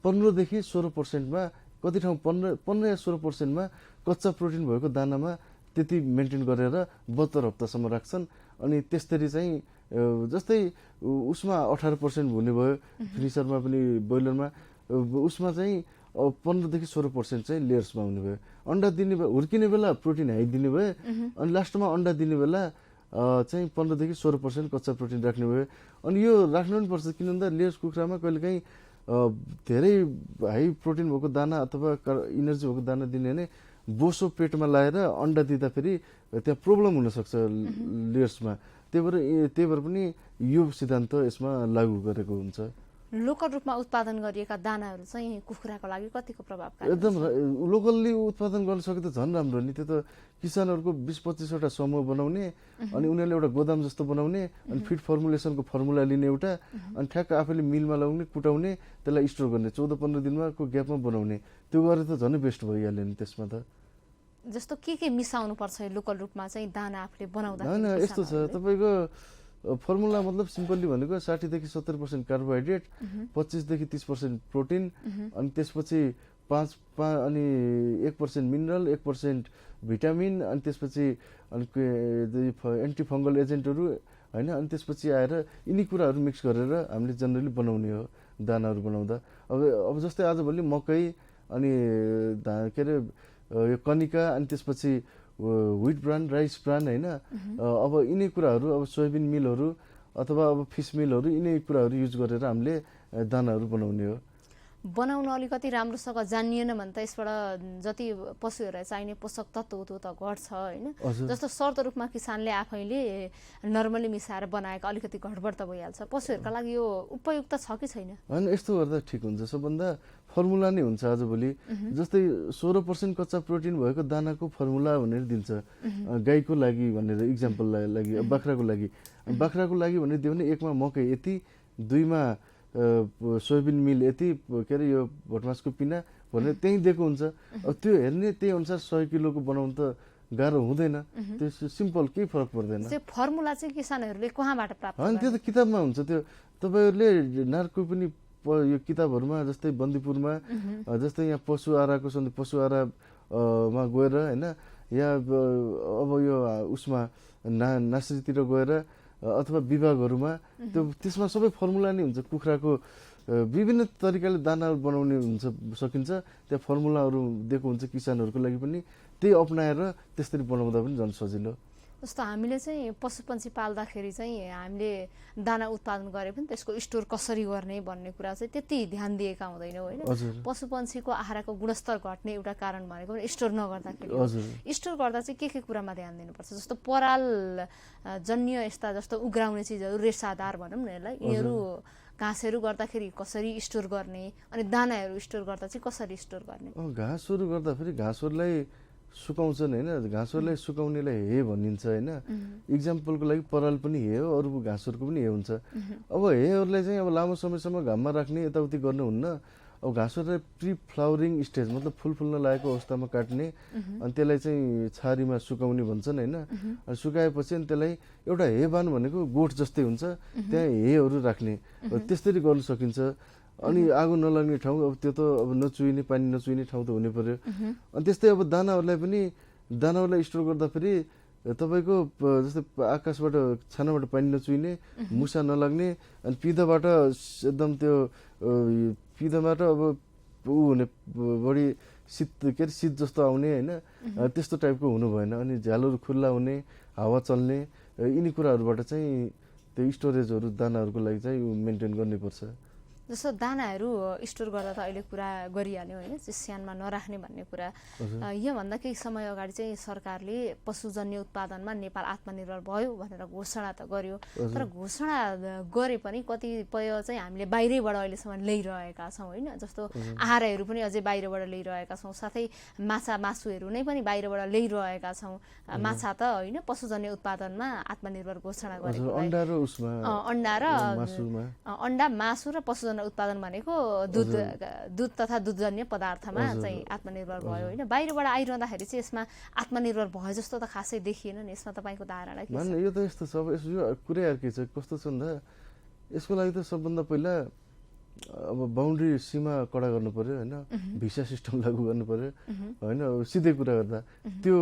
15 देखि 16%मा, कति ठाउँ 15 या 16%मा कच्चा प्रोटिन भएको दानामा त्यति मेन्टेन गरेर 72 हप्तासम्म राख्छन्। अनि त्यसरी चाहिँ जस्तै उसमा 18% हुने भयो, फिनिसरमा पनि ब्रोइलरमा, उसमा चाहिँ 15 देखि 16% चाहिँ लेयर्समा हुने भयो। अन्डा दिने हुर्किने बेला प्रोटिन हाई दिने भयो, अनि लास्टमा अन्डा दिने बेला चाहिँ 15 देखि 16% कच्चा प्रोटिन राख्ने भयो। अनि यो राख्नु पनि पर्छ, किन भन्दा लेयर्स कुखुरामा कहिलेकाहीँ धेरै हाई प्रोटिन भएको दाना अथवा इनर्जी भएको दाना दिने भने बोसो पेटमा लाएर अन्डा दिँदाखेरि त्यहाँ प्रब्लम हुनसक्छ लेयर्समा। त्यही भएर पनि यो सिद्धान्त यसमा लागू गरेको हुन्छ। लोकल रूपमा उत्पादन गरिएका दानाहरू चाहिँ कुखुराको लागि कतिको प्रभावकारी? एकदम लोकल्ली उत्पादन गर्न सके त झन् राम्रो नि। त्यो त किसानहरूको 20-25 वटा समूह बनाउने, अनि उनीहरूले एउटा गोदाम जस्तो बनाउने, अनि फिड फर्मुलेसनको फर्मुला लिने एउटा, अनि ठ्याक्क आफैले मिलमा लगाउने, कुटाउने, त्यसलाई स्टोर गर्ने 14-15 दिनमा को ग्यापमा बनाउने। त्यो गरेर त झन् बेस्ट भइहाल्यो नि त्यसमा त। जस्तो के मिसाउनु पर्छ लोकल रूपमा चाहिँ दाना आफूले बनाउँदा? होइन यस्तो छ, तपाईँको फर्मुला मतलब सिम्पल्ली भनेको 60 देखि 70% कार्बोहाइड्रेट, 25 देखि 30% प्रोटिन, अनि त्यसपछि 1% मिनरल, 1% भिटामिन, अनि त्यसपछि एन्टी फङ्गल एजेन्टहरू होइन। अनि त्यसपछि आएर यिनी कुराहरू मिक्स गरेर हामीले जनरली बनाउने हो दानाहरू बनाउँदा। अब जस्तै आजभोलि मकै, अनि के अरे यो कनिका, अनि त्यसपछि व्हिट ब्रान, राइस ब्रान होइन। अब यिनै कुराहरू, अब सोयाबिन मिलहरू अथवा अब फिस मिलहरू, यिनै कुराहरू युज गरेर हामीले दानाहरू बनाउने हो। बनाउन अलिकति राम्रोसँग जानिएन भने त यसबाट जति पशुहरूलाई चाहिने पोषक तत्त्व त्यो त घट्छ होइन। जस्तो शर्त रूपमा किसानले आफैले नर्मली मिसाएर बनाएको अलिकति घटबड त भइहाल्छ। पशुहरूका लागि यो उपयुक्त छ कि छैन? होइन, यस्तो गर्दा ठिक हुन्छ। सबभन्दा फर्मुला नै हुन्छ आजभोलि। जस्तै 16% कच्चा प्रोटिन भएको दानाको फर्मुला भनेर दिन्छ गाईको लागि भनेर, इक्जाम्पललाई लागि। बाख्राको लागि भनेर दियो भने 1 मा मकै यति, 2 मा सोयाबिन मिल यति, के अरे यो भटमासको पिना भनेर त्यही दिएको हुन्छ। अब त्यो हेर्ने त्यही अनुसार 100 किलोको बनाउनु त गाह्रो हुँदैन। त्यो सिम्पल, केही फरक पर्दैन। त्यो फर्मुला चाहिँ किसानहरूले कहाँबाट प्राप्त गर्ने? त्यो त किताबमा हुन्छ। त्यो तपाईँहरूले नार्को पनि यो किताबहरूमा, जस्तै बन्दीपुरमा, जस्तै यहाँ पशु आहाराको पशु आहारामा गएर होइन, या अब यो उसमा नर्सरीतिर गएर अथवा विभागहरूमा त्यसमा सबै फर्मुला नै हुन्छ। कुखुराको विभिन्न तरिकाले दानाहरू बनाउने सकिन्छ। त्यहाँ फर्मुलाहरू दिएको हुन्छ किसानहरूको लागि पनि। त्यही अपनाएर त्यसरी बनाउँदा पनि झन् सजिलो। जस्तो हामीले चाहिँ पशुपन्छी पाल्दाखेरि चाहिँ हामीले दाना उत्पादन गरे पनि त्यसको स्टोर कसरी गर्ने भन्ने कुरा चाहिँ त्यति ध्यान दिएका हुँदैनौँ होइन। पशुपन्छीको आहारको गुणस्तर घट्ने एउटा कारण भनेको स्टोर नगर्दाखेरि। स्टोर गर्दा चाहिँ के कुरामा ध्यान दिनुपर्छ? जस्तो पराल जन्य यस्ता जस्तो उग्राउने चिजहरू, रेसादार भनौँ न यसलाई, यिनीहरू घाँसहरू गर्दाखेरि कसरी स्टोर गर्ने, अनि दानाहरू स्टोर गर्दा चाहिँ कसरी स्टोर गर्ने? घाँसहरू गर्दाखेरि घाँसहरूलाई सुकाउँछन् होइन, घाँसहरूलाई सुकाउनेलाई हे भनिन्छ होइन। इक्जाम्पलको लागि पराल पनि हे हो, अरू घाँसहरूको पनि हे हुन्छ। अब हेहरूलाई चाहिँ अब लामो समयसम्म घाममा राख्ने यताउति गर्नुहुन्न। अब घाँसहरूलाई प्री फ्लावरिङ स्टेज मतलब फुल फुल्न लागेको अवस्थामा काट्ने अनि त्यसलाई चाहिँ छारीमा सुकाउने भन्छन् होइन। अनि सुकाएपछि अनि त्यसलाई एउटा हे बान भनेको गोठ जस्तै हुन्छ, त्यहाँ हेहरू राख्ने, त्यस्तरी गर्न सकिन्छ। अनि आगो नलाग्ने ठाउँ, अब त्यो त अब नचुइने पानी नचुइने ठाउँ त हुनै पर्यो। अनि त्यस्तै अब दानाहरूलाई स्टोर गर्दाखेरि तपाईँको जस्तै आकाशबाट छानाबाट पानी नचुइने, मुसा नलाग्ने, अनि पिँधबाट एकदम त्यो पिँधबाट अब ऊ हुने बढी शीत के अरे शीत जस्तो आउने होइन, त्यस्तो टाइपको हुनु भएन। अनि झ्यालहरू खुल्ला हुने, हावा चल्ने, यिनी कुराहरूबाट चाहिँ त्यो स्टोरेजहरू दानाहरूको लागि चाहिँ मेन्टेन गर्नुपर्छ। जस्तो दानाहरू स्टोर गर्दा त अहिले कुरा गरिहाल्यो होइन, चिस्यानमा नराख्ने भन्ने कुरा। योभन्दा केही समय अगाडि चाहिँ सरकारले पशुजन्य उत्पादनमा नेपाल आत्मनिर्भर भयो भनेर घोषणा त गर्यो। तर घोषणा गरे पनि कतिपय चाहिँ हामीले बाहिरैबाट अहिलेसम्म ल्याइरहेका छौँ होइन। जस्तो आहारहरू पनि अझै बाहिरबाट ल्याइरहेका छौँ, साथै माछा मासुहरू नै पनि बाहिरबाट ल्याइरहेका छौँ। माछा त होइन पशुजन्य उत्पादनमा आत्मनिर्भर घोषणा गरेको, अन्डा मासु र पशुजन्य उत्पादन भनेको दुध तथा दुधजन्य पदार्थमा चाहिँ आत्मनिर्भर भयो होइन। बाहिरबाट आइरहँदाखेरि चाहिँ यसमा आत्मनिर्भर भयो जस्तो त खासै देखिएन नि। यसमा तपाईँको धारणा के छ? यो त यस्तो छ, अब यो कुरै अर्कै छ। कस्तो छ भन्दा यसको लागि त सबभन्दा पहिला अब बााउन्ड्री सीमा कडा गर्नु पर्यो होइन, भिसा सिस्टम लागू गर्नु पर्यो होइन। सिधै कुरा गर्दा त्यो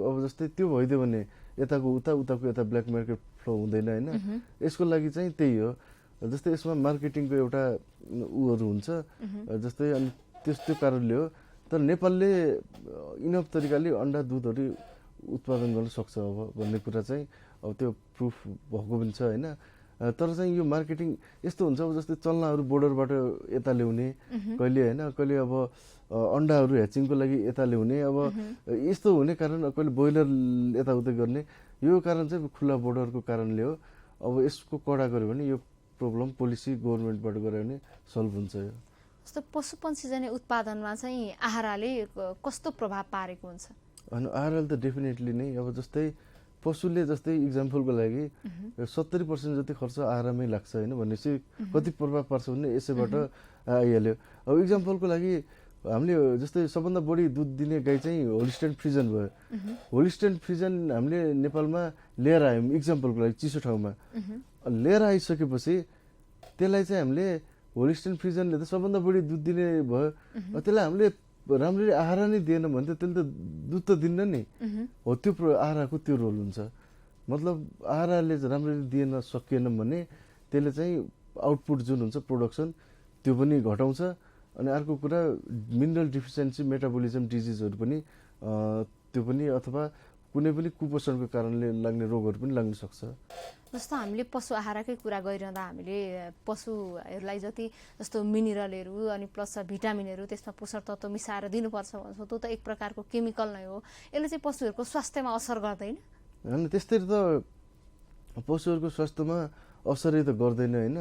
अब जस्तै त्यो भइदियो भने यताको उताको यता ब्ल्याक मार्केट फ्लो हुँदैन होइन। यसको लागि चाहिँ त्यही हो। जस्तै यसमा मार्केटिङको एउटा उहरू हुन्छ जस्तै, अनि त्यो कारणले हो। तर नेपालले इनफ तरिकाले अन्डा दुधहरू उत्पादन गर्न सक्छ अब भन्ने कुरा चाहिँ अब त्यो प्रुफ भएको पनि छ होइन। तर चाहिँ यो मार्केटिङ यस्तो हुन्छ, अब जस्तै चल्नाहरू बोर्डरबाट यता ल्याउने कहिले होइन, कहिले अब अन्डाहरू ह्याचिङको लागि यता ल्याउने, अब यस्तो हुने कारण कहिले बोइलर यताउता गर्ने, यो कारण चाहिँ खुल्ला बोर्डरको कारणले हो। अब यसको कडा गर्यो भने यो प्रब्लम पोलिसी गभर्मेन्टबाट गऱ्यो भने सल्भ हुन्छ। यो जस्तो पशुपन्छीजन्य उत्पादनमा चाहिँ आहाराले कस्तो प्रभाव पारेको हुन्छ? अनि आहारले त डेफिनेटली नै अब जस्तै पशुले जस्तै इक्जाम्पलको लागि 70% जति खर्च आहारमै लाग्छ होइन भनेपछि कति प्रभाव पार्छ भने यसैबाट आइहाल्यो। अब इक्जाम्पलको लागि हामीले जस्तै सबभन्दा बढी दुध दिने गाई चाहिँ होलिस्टेन फ्रिजन भयो। होलिस्टेन फ्रिजन हामीले नेपालमा लिएर आयौँ इक्जाम्पलको लागि चिसो ठाउँमा। लिएर आइसकेपछि त्यसलाई चाहिँ हामीले होलिस्टेन फ्रिजनले त सबभन्दा बढी दुध दिने भयो, त्यसलाई हामीले राम्ररी आहार नै दिएन भने त त्यसले त दुध त दिन्न नि हो। त्यो आहारको त्यो रोल हुन्छ। मतलब आहारले राम्ररी दिएन सकिएन भने त्यसले चाहिँ आउटपुट जुन हुन्छ प्रोडक्सन त्यो पनि घटाउँछ। अनि अर्को कुरा मिनरल डिफिसियन्सी मेटाबोलिजम डिजिजहरू पनि त्यो पनि अथवा कुनै पनि कुपोषणको कारणले लाग्ने रोगहरू पनि लाग्न सक्छ। जस्तो हामीले पशु आहारकै कुरा गरिरहँदा हामीले पशुहरूलाई जति जस्तो मिनरलहरू अनि प्लस भिटामिनहरू त्यसमा पोषक तत्त्व मिसाएर दिनुपर्छ भन्छौँ, त्यो त एक प्रकारको केमिकल नै हो। यसले चाहिँ पशुहरूको स्वास्थ्यमा असर गर्दैन? होइन, त्यस्तै त पशुहरूको स्वास्थ्यमा असरै त गर्दैन होइन।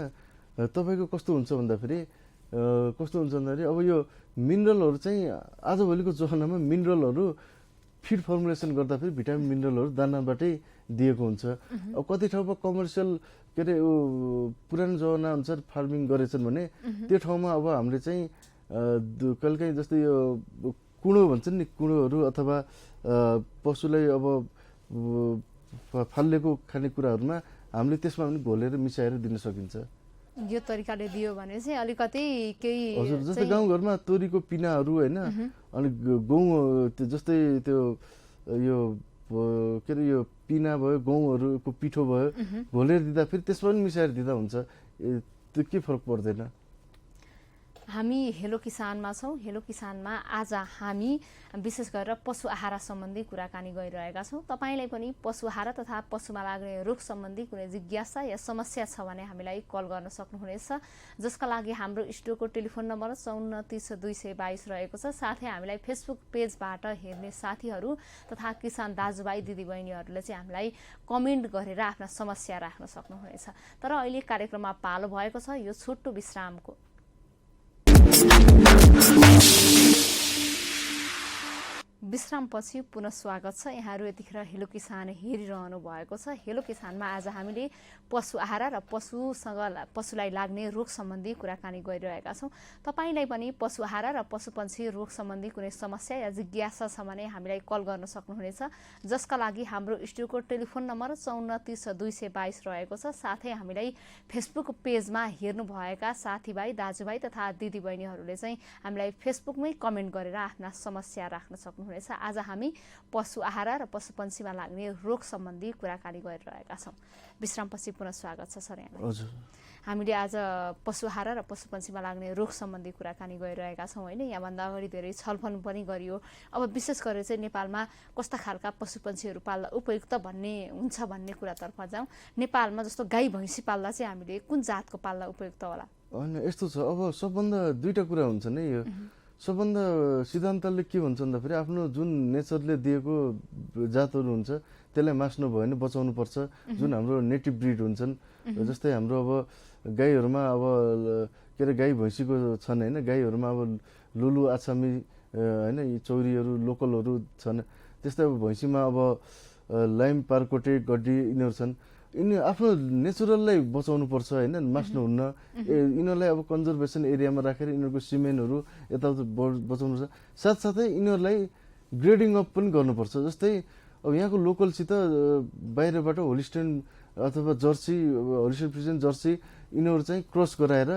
तपाईँको कस्तो हुन्छ भन्दाखेरि अब यो मिनरलहरू चाहिँ आजभोलिको जमानामा मिनरलहरू फिड फर्मुलेसन गर्दाखेरि भिटामिन मिनरलहरू दानाबाटै दिएको हुन्छ। अब कति ठाउँमा कमर्सियल के अरे पुरानो जमाना अनुसार फार्मिङ गरेछन् भने त्यो ठाउँमा अब हामीले चाहिँ कहिलेकाहीँ जस्तै यो कुँडो भन्छन् नि, कुँडोहरू अथवा पशुलाई अब फालेको खानेकुराहरूमा हामीले त्यसमा पनि घोलेर मिसाएर दिन सकिन्छ। यो तरिकाले दियो भने चाहिँ अलिकति केही हजुर, जस्तै गाउँघरमा तोरीको पिनाहरू होइन, अनि गहुँ जस्तै त्यो यो के अरे यो पिना भयो, गहुँहरूको पिठो भयो, घोलेर दिँदा फेरि त्यसमा पनि मिसाएर दिँदा हुन्छ, त्यो के फरक पर्दैन। हामी हेलो किसानमा छौँ। हेलो किसानमा आज हामी विशेष गरेर पशु आहार सम्बन्धी कुराकानी गरिरहेका छौँ। तपाईँलाई पनि पशु आहार तथा पशुमा लाग्ने रोग सम्बन्धी कुनै जिज्ञासा या समस्या छ भने हामीलाई कल गर्न सक्नुहुनेछ, जसका लागि हाम्रो स्टुडियोको टेलिफोन नम्बर 5430 222 रहेको छ। साथै हामीलाई फेसबुक पेजबाट हेर्ने साथीहरू तथा किसान दाजुभाइ दिदीबहिनीहरूले चाहिँ हामीलाई कमेन्ट गरेर आफ्ना समस्या राख्न सक्नुहुनेछ। तर अहिले कार्यक्रममा पालो भएको छ यो छोटो विश्रामको। विश्रामपछि पुनः स्वागत छ। यहाँहरू यतिखेर हेलो किसान हेरिरहनु भएको छ। हेलो किसानमा आज हामीले पशु आहार र पशुलाई लाग्ने रोग सम्बन्धी कुराकानी गरिरहेका छौँ। तपाईँलाई पनि पशु आहार र पशुपन्छी रोग सम्बन्धी कुनै समस्या या जिज्ञासा छ भने हामीलाई कल गर्न सक्नुहुनेछ, जसका लागि हाम्रो स्टुडियोको टेलिफोन नम्बर 5430 222 रहेको छ। साथै हामीलाई फेसबुक पेजमा हेर्नुभएका साथीभाइ दाजुभाइ तथा दिदीबहिनीहरूले चाहिँ हामीलाई फेसबुकमै कमेन्ट गरेर आफ्ना समस्या राख्न सक्नुहुनेछ। आज हामी पशु आहार र पशुपन्छीमा लाग्ने रोग सम्बन्धी कुराकानी गरिरहेका छौँ। विश्रामपछि पुनः स्वागत छ सर यहाँलाई। हजुर, हामीले आज पशु आहार र पशुपन्छीमा लाग्ने रोग सम्बन्धी कुराकानी गरिरहेका छौँ होइन। यहाँभन्दा अगाडि धेरै छलफल पनि गरियो। अब विशेष गरेर चाहिँ नेपालमा कस्ता खालका पशुपन्छीहरू पाल्दा उपयुक्त हुन्छ भन्ने कुरातर्फ जाउँ। नेपालमा जस्तो गाई भैँसी पाल्दा चाहिँ हामीले कुन जातको पाल्दा उपयुक्त होला? होइन यस्तो छ, अब सबभन्दा दुईटा कुरा हुन्छ नि। यो सबभन्दा सिद्धान्तले के भन्छ भन्दाखेरि आफ्नो जुन नेचरले दिएको जातहरू हुन्छ त्यसलाई मास्नु भयो भने बचाउनु पर्छ। जुन हाम्रो नेटिभ ब्रिड हुन्छन्, जस्तै हाम्रो अब गाईहरूमा अब के अरे गाई भैँसीको छन् होइन। गाईहरूमा अब लुलु आसामी होइन, यी चौरीहरू लोकलहरू छन्। त्यस्तै अब भैँसीमा अब लाइम पारकोटे गड्डी यिनीहरू छन्। यिनी आफ्नो नेचुरललाई बचाउनु पर्छ होइन, मास्नु हुन्न। यिनीहरूलाई अब कन्जर्भेसन एरियामा राखेर यिनीहरूको सिमेन्टहरू यताउता बचाउनु पर्छ। साथसाथै यिनीहरूलाई ग्रेडिङ अप पनि गर्नुपर्छ। जस्तै अब यहाँको लोकलसित बाहिरबाट होलिस्टेन अथवा जर्सी, होलिस्टेन फ्रिजियन जर्सी यिनीहरू चाहिँ क्रस गराएर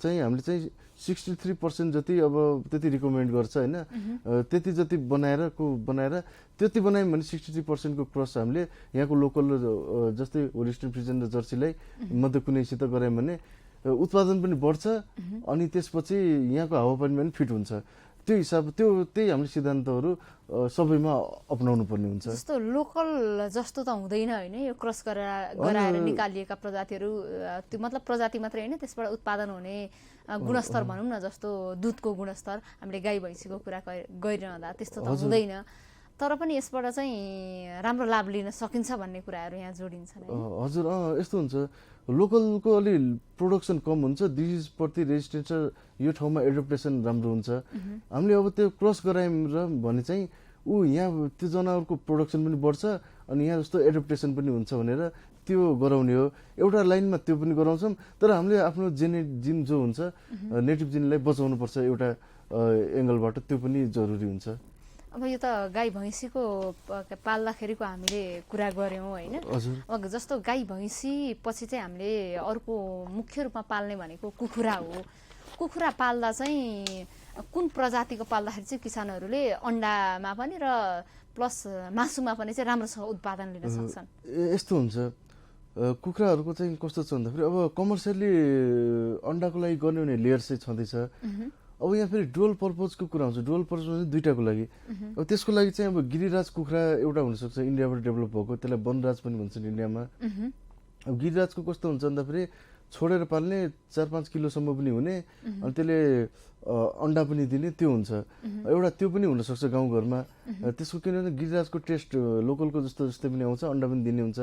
चाहिँ हामीले चाहिँ 63% जति अब त्यति रिकमेन्ड गर्छ होइन। त्यति जति बनाएर त्यति बनायौँ भने 63% क्रस हामीले यहाँको लोकल जस्तै होलिस्टेन फ्रिजियन र जर्सीलाई मध्ये कुनैसित गरायौँ भने उत्पादन पनि बढ्छ अनि त्यसपछि यहाँको हावापानी पनि फिट हुन्छ। त्यो हिसाब त्यही हामीले सिद्धान्तहरू सबैमा अपनाउनु पर्ने हुन्छ। जस्तो लोकल जस्तो त हुँदैन होइन, यो क्रस गराएर निकालिएका प्रजातिहरू, त्यो मतलब प्रजाति मात्रै होइन, त्यसबाट उत्पादन हुने गुणस्तर भनौँ न, जस्तो दुधको गुणस्तर हामीले गाई भैँसीको कुरा गरिरहँदा त्यस्तो त हुँदैन। तर पनि यसबाट चाहिँ राम्रो लाभ लिन सकिन्छ भन्ने कुराहरू यहाँ जोडिन्छ। हजुर, यस्तो हुन्छ। लोकलको अलि प्रोडक्सन कम हुन्छ, डिजिजप्रति रेजिस्टेन्स यो ठाउँमा एडप्टेसन राम्रो हुन्छ। हामीले अब त्यो क्रस गरायौँ र भने चाहिँ यहाँ त्यो जनावरको प्रोडक्सन पनि बढ्छ अनि यहाँ जस्तो एडप्टेसन पनि हुन्छ भनेर त्यो गराउने हो। एउटा लाइनमा त्यो पनि गराउँछौँ, तर हामीले आफ्नो जिन जो हुन्छ नेटिभ जिनलाई बचाउनुपर्छ एउटा एङ्गलबाट, त्यो पनि जरुरी हुन्छ। अब यो त गाई भैँसीको पाल्दाखेरिको हामीले कुरा गऱ्यौँ होइन। अब जस्तो गाई भैँसी पछि चाहिँ हामीले अर्को मुख्य रूपमा पाल्ने भनेको कुखुरा हो। कुखुरा पाल्दा चाहिँ कुन प्रजातिको पाल्दाखेरि चाहिँ किसानहरूले अन्डामा पनि र प्लस मासुमा पनि चाहिँ राम्रोसँग उत्पादन लिन सक्छन्? यस्तो हुन्छ, कुखुराहरूको चाहिँ कस्तो छ भन्दाखेरि अब कमर्सियली अन्डाको लागि गर्ने भने लेयर चाहिँ छँदैछ। अब यहाँ फेरि डुअल पर्पजको कुरा हुन्छ। डुअल पर्पज दुईटाको लागि। अब त्यसको लागि चाहिँ अब गिरिराज कुखुरा एउटा हुनसक्छ इन्डियाबाट डेभलप भएको, त्यसलाई वनराज पनि भन्छन् इन्डियामा। अब गिरिराजको कस्तो हुन्छ भन्दाखेरि छोडेर पाल्ने 4-5 किलोसम्म पनि हुने अनि त्यसले अन्डा पनि दिने, त्यो हुन्छ एउटा। त्यो पनि हुनसक्छ गाउँघरमा। त्यसको किनभने गिरिराजको टेस्ट लोकलको जस्तै पनि आउँछ, अन्डा पनि दिने हुन्छ।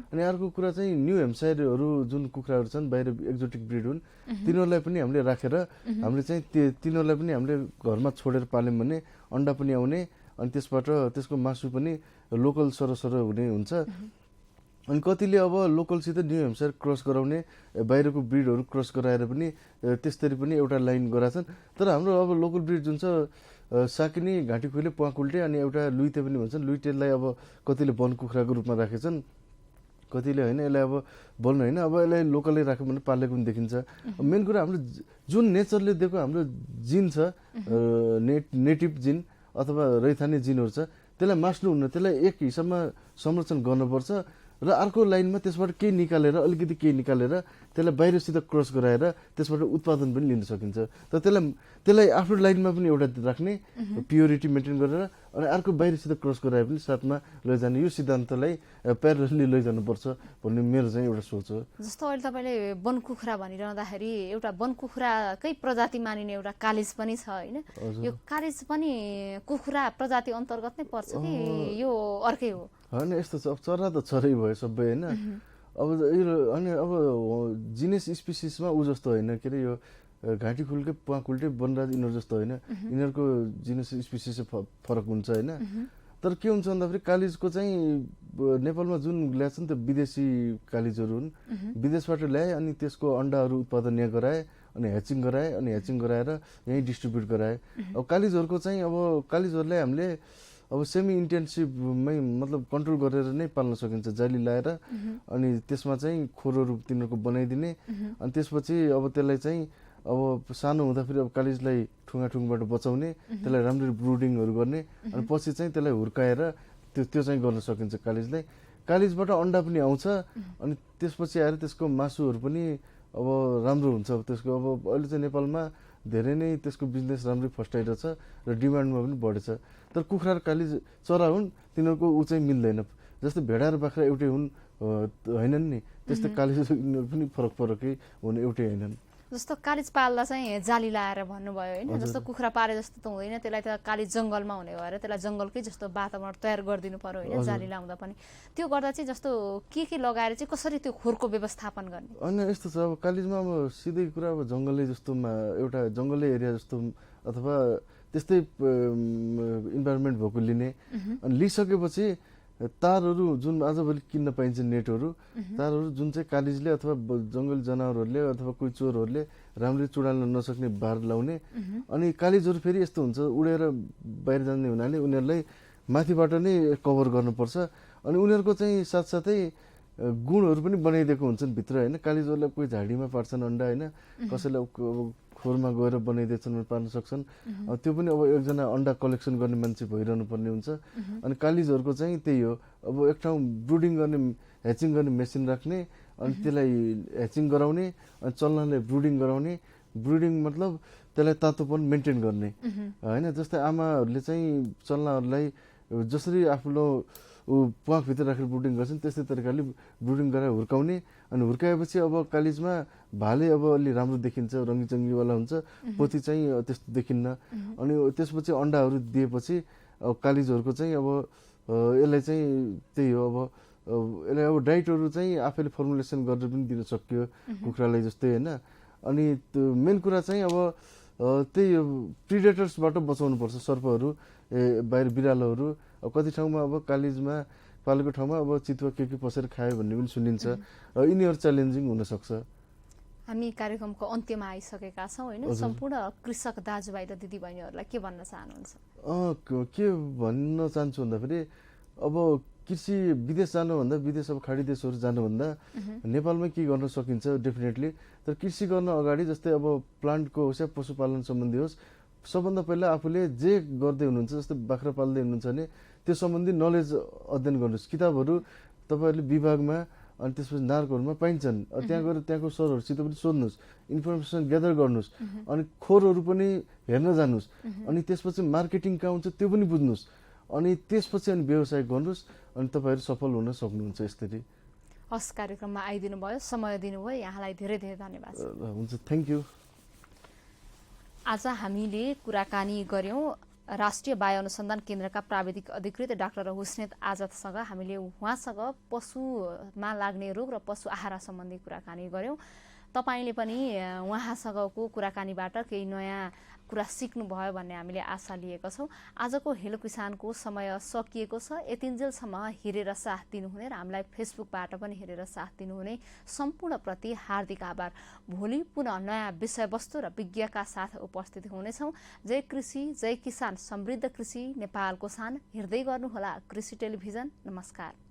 अनि अर्को कुरा चाहिँ न्यू हेम्पसायरहरू जुन कुखुराहरू छन् बाहिर एक्जोटिक ब्रिड हुन्, तिनीहरूलाई पनि हामीले राखेर हामीले चाहिँ तिनीहरूलाई पनि हामीले घरमा छोडेर पाल्यौँ भने अन्डा पनि आउने अनि त्यसबाट त्यसको मासु पनि लोकल सरसर हुने हुन्छ। अनि कतिले अब लोकलसित न्यू हेम्पसायर क्रस गराउने, बाहिरको ब्रिडहरू क्रस गराएर पनि त्यसरी पनि एउटा लाइन गराछन्। तर हाम्रो अब लोकल ब्रिड जुन छ साकिनी, घाँटी खुइले, प्वाकुल्टे अनि एउटा लुइटे पनि भन्छन्। लुइटेलाई अब कतिले वन कुखुराको रूपमा राखेछन्, कतिले होइन यसलाई अब वन होइन, अब यसलाई लोकलै राख्यो भने पालेको पनि देखिन्छ। मेन कुरा हाम्रो जुन नेचरले दिएको हाम्रो जिन छ, नेटिभ जिन अथवा रैथाने जिनहरू छ, त्यसलाई मास्नु हुन्न। त्यसलाई एक हिसाबमा संरक्षण गर्नुपर्छ र अर्को लाइनमा त्यसबाट केही निकालेर अलिकति केही निकालेर त्यसलाई बाहिरसित क्रस गराएर त्यसबाट उत्पादन पनि लिन सकिन्छ। तर त्यसलाई आफ्नो लाइनमा पनि एउटा राख्ने, प्योरिटी मेन्टेन गरेर अनि अर्को बाहिरसित क्रस गराए पनि साथमा लैजाने, यो सिद्धान्तलाई प्यारलली लैजानुपर्छ भन्ने मेरो चाहिँ एउटा सोच हो। जस्तो अहिले तपाईँले वन कुखुरा भनिरहँदाखेरि एउटा वन कुखुराकै प्रजाति मानिने एउटा कालिज पनि छ होइन। यो कालिज पनि कुखुरा प्रजाति अन्तर्गत नै पर्छ कि यो अर्कै हो? होइन, यस्तो छ, अब चरा त चरै भयो सबै होइन। अब यो अनि अब जिनेस स्पिसिसमा ऊ जस्तो होइन, के अरे यो घाँटी खुल्के प्वाख उल्टे वनराज यिनीहरू जस्तो होइन, यिनीहरूको जिनस स्पिसिस फरक हुन्छ होइन। तर के हुन्छ भन्दाखेरि कालिजको चाहिँ नेपालमा जुन ल्याएको छ नि त्यो विदेशी कालिजहरू हुन्, विदेशबाट ल्याए अनि त्यसको अन्डाहरू उत्पादन यहाँ गराए अनि ह्याचिङ गराए अनि ह्याचिङ गराएर यहीँ डिस्ट्रिब्युट गराए। अब कालिजहरूको चाहिँ अब कालिजहरूलाई हामीले अब सेमी इन्टेन्सिभमै मतलब कन्ट्रोल गरेर नै पाल्न सकिन्छ, जाली लाएर अनि त्यसमा चाहिँ खोरहरू तिनीहरूको बनाइदिने अनि त्यसपछि अब त्यसलाई चाहिँ अब सानो हुँदाखेरि अब कालिजलाई ठुङ्गाबाट बचाउने, त्यसलाई राम्ररी ब्रुडिङहरू गर्ने अनि पछि चाहिँ त्यसलाई हुर्काएर त्यो चाहिँ गर्न सकिन्छ कालिजलाई। कालिजबाट अन्डा पनि आउँछ अनि त्यसपछि आएर त्यसको मासुहरू पनि अब राम्रो हुन्छ। अब त्यसको अब अहिले चाहिँ नेपालमा धेरै नै त्यसको बिजनेस राम्रै फस्टाइरहेछ र डिमान्डमा पनि बढेछ। तर कुखुरा र कालिज चरा हुन्, तिनीहरूको ऊ चाहिँ मिल्दैन। जस्तै भेडा र बाख्रा एउटै हुन् होइनन् नि, त्यस्तै कालिज पनि फरकै हुन्, एउटै होइनन्। जस्तो कालिज पाल्दा चाहिँ जाली लाएर भन्नुभयो होइन, जस्तो कुखुरा पाले जस्तो त हुँदैन, त्यसलाई त कालिज जङ्गलमा हुने भएर त्यसलाई जङ्गलकै जस्तो वातावरण तयार गरिदिनु पर्यो होइन जाली लाउँदा पनि। त्यो गर्दा चाहिँ जस्तो के लगाएर चाहिँ कसरी त्यो खोरको व्यवस्थापन गर्ने? होइन यस्तो छ, अब कालिजमा अब सिधै कुरा अब जङ्गलै जस्तोमा एउटा जङ्गलै एरिया जस्तो अथवा त्यस्तै इन्भाइरोमेन्ट भएको लिने अनि लिइसकेपछि तारहरू जुन आजभोलि किन्न पाइन्छ नेटहरू, तारहरू जुन चाहिँ कालिजले अथवा जङ्गली जनावरहरूले अथवा कोही चोरहरूले राम्ररी चुडाल्न नसक्ने बार लाउने। अनि कालिजहरू फेरि यस्तो हुन्छ उडेर बाहिर जाने हुनाले उनीहरूलाई माथिबाट नै कभर गर्नुपर्छ अनि उनीहरूको चाहिँ साथसाथै गुणहरू पनि बनाइदिएको हुन्छन् भित्र होइन। कालिजहरूलाई कोही झाडीमा पार्छन् अन्डा होइन, कसैलाई खोरमा गएर बनाइदिएछन् पार्न सक्छन्। त्यो पनि अब एकजना अन्डा कलेक्सन गर्ने मान्छे भइरहनु पर्ने हुन्छ। अनि कालिजहरूको चाहिँ त्यही हो, अब एक ठाउँ ब्रुडिङ गर्ने ह्याचिङ गर्ने मेसिन राख्ने अनि त्यसलाई ह्याचिङ गराउने अनि चल्नालाई ब्रुडिङ गराउने। ब्रुडिङ मतलब त्यसलाई तातोपन मेन्टेन गर्ने होइन। जस्तै आमाहरूले चाहिँ चल्नाहरूलाई जसरी आफ्नो प्वाखभित्र राखेर ब्रुडिङ गर्छन् त्यस्तै तरिकाले ब्रुडिङ गरेर हुर्काउने अनि हुर्काएपछि अब कालिजमा भाले अब अलि राम्रो देखिन्छ, रङ्गीचङ्गीवाला हुन्छ, पोथी चाहिँ त्यस्तो देखिन्न। अनि त्यसपछि अन्डाहरू दिएपछि अब कालिजहरूको चाहिँ अब यसलाई चाहिँ त्यही हो, अब यसलाई अब डाइटहरू चाहिँ आफैले फर्मुलेसन गरेर पनि दिन सक्यो कुखुरालाई जस्तै होइन। अनि त्यो मेन कुरा चाहिँ अब त्यही प्रिडेटर्सबाट बचाउनुपर्छ, सर्पहरू बाहिर बिरालोहरू। अब कति ठाउँमा अब कालिजमा पालेको ठाउँमा अब चितुवा के पसेर खायो भन्ने पनि सुनिन्छ। यिनीहरू च्यालेन्जिङ हुनसक्छ। हामी कार्यक्रमको अन्त्यमा आइसकेका छौँ होइन, सम्पूर्ण कृषक दाजुभाइ र दिदीबहिनीहरूलाई के भन्न चाहनुहुन्छ? के भन्न चाहन्छु भन्दाखेरि अब कृषि विदेश जानुभन्दा विदेश अब खाडी देशहरू जानुभन्दा नेपालमै के गर्न सकिन्छ डेफिनेटली। तर कृषि गर्न अगाडि जस्तै अब प्लान्टको होस् या पशुपालन सम्बन्धी होस्, सबभन्दा पहिला आफूले जे गर्दै हुनुहुन्छ जस्तै बाख्रा पाल्दै हुनुहुन्छ भने त्यो सम्बन्धी नलेज अध्ययन गर्नुहोस्। किताबहरू तपाईँहरूले विभागमा अनि त्यसपछि नार्कहरूमा पाइन्छन्, त्यहाँ गएर त्यहाँको सरहरूसित पनि सोध्नुहोस्, इन्फर्मेसन ग्यादर गर्नुहोस् अनि खोरहरू पनि हेर्न जानुहोस् अनि त्यसपछि मार्केटिङ कहाँ हुन्छ त्यो पनि बुझ्नुहोस् अनि त्यसपछि अनि व्यवसाय गर्नुहोस् अनि तपाईँहरू सफल हुन सक्नुहुन्छ यसरी। हस्, कार्यक्रममा आइदिनु भयो, समय दिनुभयो, यहाँलाई धेरै धेरै धन्यवाद। हुन्छ, थ्याङ्क यू। आज हामीले कुराकानी गर्यौं राष्ट्रिय बायो अनुसन्धान केन्द्रका प्राविधिक अधिकृत डाक्टर हुस्नेत आजादसँग। हामीले उहाँसँग पशुमा लाग्ने रोग र पशु आहार सम्बन्धी कुराकानी गर्यौं। तपाईले पनि उहाँसँगको कुराकानीबाट केही नयाँ कुरा सिक्नुभयो भन्ने हामीले आशा लिएका छौं। आजको हेलो किसानको समय सकिएको छ। यतिन्जेलसम्म हेरेर साथ दिनुहुने र हामीलाई फेसबुकबाट पनि हेरेर साथ दिनुहुने सम्पूर्णप्रति हार्दिक आभार। भोलि पुनः नयाँ विषयवस्तु र विज्ञका साथ उपस्थित हुनेछौं। जय कृषि, जय किसान, समृद्ध कृषि नेपालको शान। हेर्दै गर्नुहोला कृषि टेलिभिजन। नमस्कार।